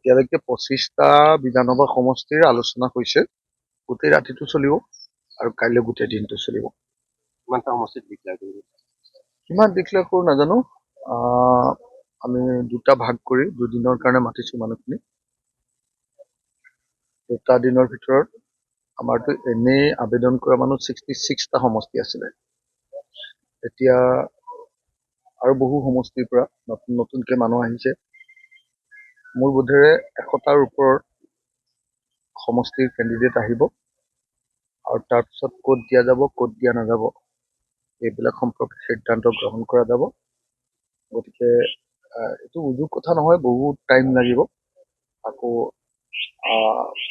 এতিয়ালৈকে 25টা বিধানসভা সমষ্টিৰ আলোচনা হৈছে। গোটেই ৰাতিটো চলিব আৰু কাইলৈ গোটেই দিনটো চলিব। কিমানটা সমষ্টিত ডিক্লেয়াৰ কৰিব? কিমান ডিক্লেয়াৰ কৰোঁ নাজানো। আমি দুটা ভাগ কৰি দুদিনৰ কাৰণে মাতিছোঁ মানুহখিনি। দুটা দিনৰ ভিতৰত আমাৰতো এনেই আবেদন কৰা মানুহ 66টা সমষ্টি আছিলে। এতিয়া আৰু বহু সমষ্টিৰ পৰা নতুনকৈ মানুহ আহিছে। মোৰ বোধেৰে 100টাৰ ওপৰত সমষ্টিৰ কেণ্ডিডেট আহিব আৰু তাৰপিছত ক'ত দিয়া যাব ক'ত দিয়া নাযাব এইবিলাক সম্পৰ্কে সিদ্ধান্ত গ্ৰহণ কৰা যাব। গতিকে এইটো উজু কথা নহয়, বহুত টাইম লাগিব। আকৌ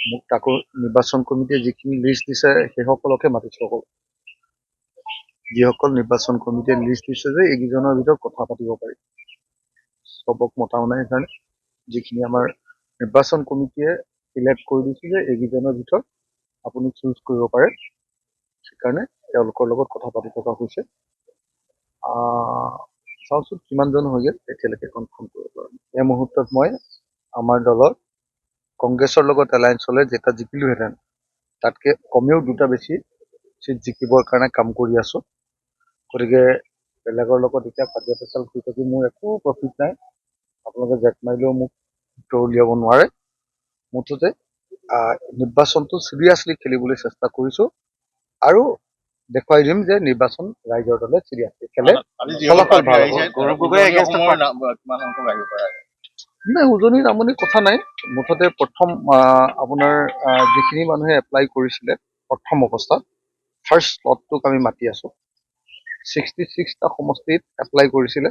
মোক তাকো নিৰ্বাচন কমিটিয়ে যিখিনি লিষ্ট দিছে সেইসকলকে মাতিছোঁ। অকল যিসকল নিৰ্বাচন কমিটিয়ে লিষ্ট দিছে যে এইকেইজনৰ ভিতৰত কথা পাতিব পাৰি, চবক মতা নাই। সেইকাৰণে যিখিনি আমাৰ নিৰ্বাচন কমিটিয়ে চিলেক্ট কৰি দিছে যে এইকেইজনৰ ভিতৰত আপুনি চুজ কৰিব পাৰে, সেইকাৰণে তেওঁলোকৰ লগত কথা পাতি থকা হৈছে। চাওঁচোন কিমানজন হৈ গ'ল, এতিয়ালৈকে কনফাৰ্ম কৰিব পৰা নাই। এই মুহূৰ্তত মই আমাৰ দলৰ কংগ্ৰেছৰ লগত এলায়েন্স হ'লে যেটা জিকিলোহেঁতেন তাতকৈ কমেও দুটা বেছি চিট জিকিবৰ কাৰণে কাম কৰি আছোঁ। গতিকে বেলেগৰ লগত এতিয়া কাজিয়া পেচাল কৰি থাকি মোৰ একো প্ৰফিট নাই। আপোনালোকে জেক মাৰিলেও মোক উত্তৰ উলিয়াব নোৱাৰে। মুঠতে নিৰ্বাচনটো চিৰিয়াছলি খেলিবলৈ চেষ্টা কৰিছোঁ আৰু দেখুৱাই দিম যে নিৰ্বাচন ৰাইজৰ দলে চিৰিয়াছলি খেলে। নাই, উজনি নামনি কথা নাই। মুঠতে প্ৰথম আপোনাৰ যিখিনি মানুহে এপ্লাই কৰিছিলে প্ৰথম অৱস্থাত ফাৰ্ষ্ট স্লটটোক আমি মাতি আছোঁ। 66টা সমষ্টিত এপ্লাই কৰিছিলে।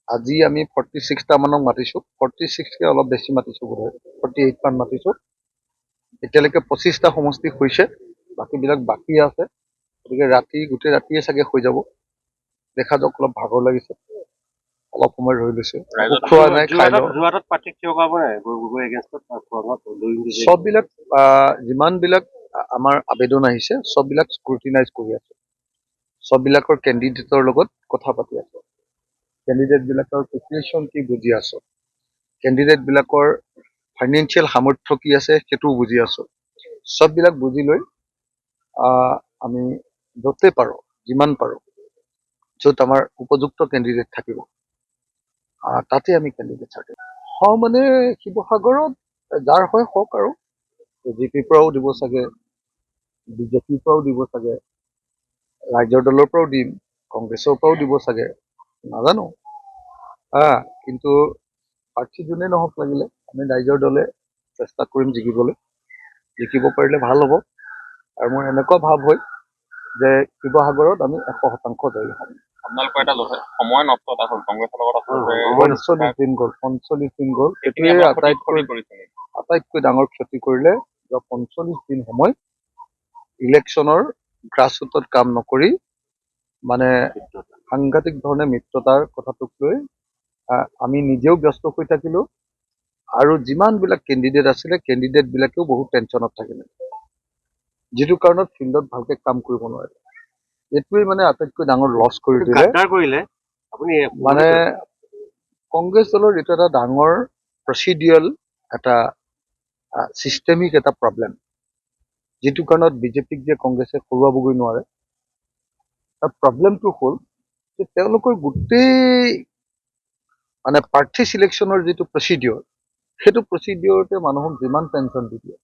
আজি আমি 46টা মানক মাতিছোঁ। 46কে অলপ বেছি মাতিছোঁ, বোধহয় 48 মান মাতিছোঁ। এতিয়ালৈকে 25টা সমষ্টি হৈছে, বাকীবিলাক বাকী আছে। গতিকে গোটেই ৰাতিয়ে চাগে হৈ যাব। দেখা যাওক, অলপ ভাগৰ লাগিছে, অলপ সময় ৰৈ লৈছোঁ। খোৱা নাই, খাই লওঁ। চববিলাক যিমানবিলাক আমাৰ আবেদন আহিছে চববিলাক স্ক্ৰুটিনাইজ কৰি আছে। চববিলাকৰ কেণ্ডিডেটৰ লগত কথা পাতি আছোঁ। কেণ্ডিডেটবিলাকৰ প্ৰিপেৰেশ্যন কি বুজি আছোঁ। কেণ্ডিডেটবিলাকৰ ফাইনেন্সিয়েল সামৰ্থ্য কি আছে সেইটোও বুজি আছোঁ। চববিলাক বুজি লৈ আমি য'তে পাৰোঁ, যিমান পাৰোঁ, য'ত আমাৰ উপযুক্ত কেণ্ডিডেট থাকিব তাতে আমি কেণ্ডিডেট থাকিম। মানে শিৱসাগৰত যাৰ হয় হওক, আৰু বিজেপিৰ পৰাও দিব চাগে, বিজেপিৰ পৰাও দিব চাগে, ৰাইজৰ দলৰ পৰাও দিম, কংগ্ৰেছৰ পৰাও দিব চাগে, নাজানো। কিন্তু প্ৰাৰ্থী যোনে নহওক লাগিলে আমি ৰাইজৰ দলে চেষ্টা কৰিম জিকিবলৈ। জিকিব পাৰিলে ভাল হ'ব। আৰু মোৰ এনেকুৱা ভাৱ হয় যে শিৱসাগৰত আমি 100% জয়ী হ'ম। আপোনালোকৰ এটা সময় নষ্ট এটা হ'ল কংগ্ৰেছৰ লগত 45 দিন গ'ল। সেইটোৱে আটাইতকৈ ডাঙৰ ক্ষতি কৰিলে। 45 দিন সময় ইলেকশ্যনৰ গ্ৰাছৰুটত কাম নকৰি, মানে সাংঘাতিক ধৰণে মিত্ৰতাৰ কথাটোক লৈ আমি নিজেও ব্যস্ত হৈ থাকিলোঁ আৰু যিমানবিলাক কেণ্ডিডেট আছিলে কেণ্ডিডেটবিলাকেও বহুত টেনশ্যনত থাকিলে, যিটো কাৰণত ফিল্ডত ভালকৈ কাম কৰিব নোৱাৰে। এইটোৱেই মানে আটাইতকৈ ডাঙৰ লছ কৰি দিলে। মানে কংগ্ৰেছ দলৰ এইটো এটা ডাঙৰ প্ৰচিডিউৰেল এটা চিষ্টেমিক এটা প্ৰব্লেম, যিটো কাৰণত বিজেপিক যে কংগ্ৰেছে হৰুৱাবগৈ নোৱাৰে। তাৰ প্ৰব্লেমটো হ'ল যে তেওঁলোকৰ গোটেই মানে প্ৰাৰ্থী চিলেকশ্যনৰ যিটো প্ৰচিডিউৰ, সেইটো প্ৰচিডিউৰতে মানুহক যিমান টেনশ্যন দি দিয়ে,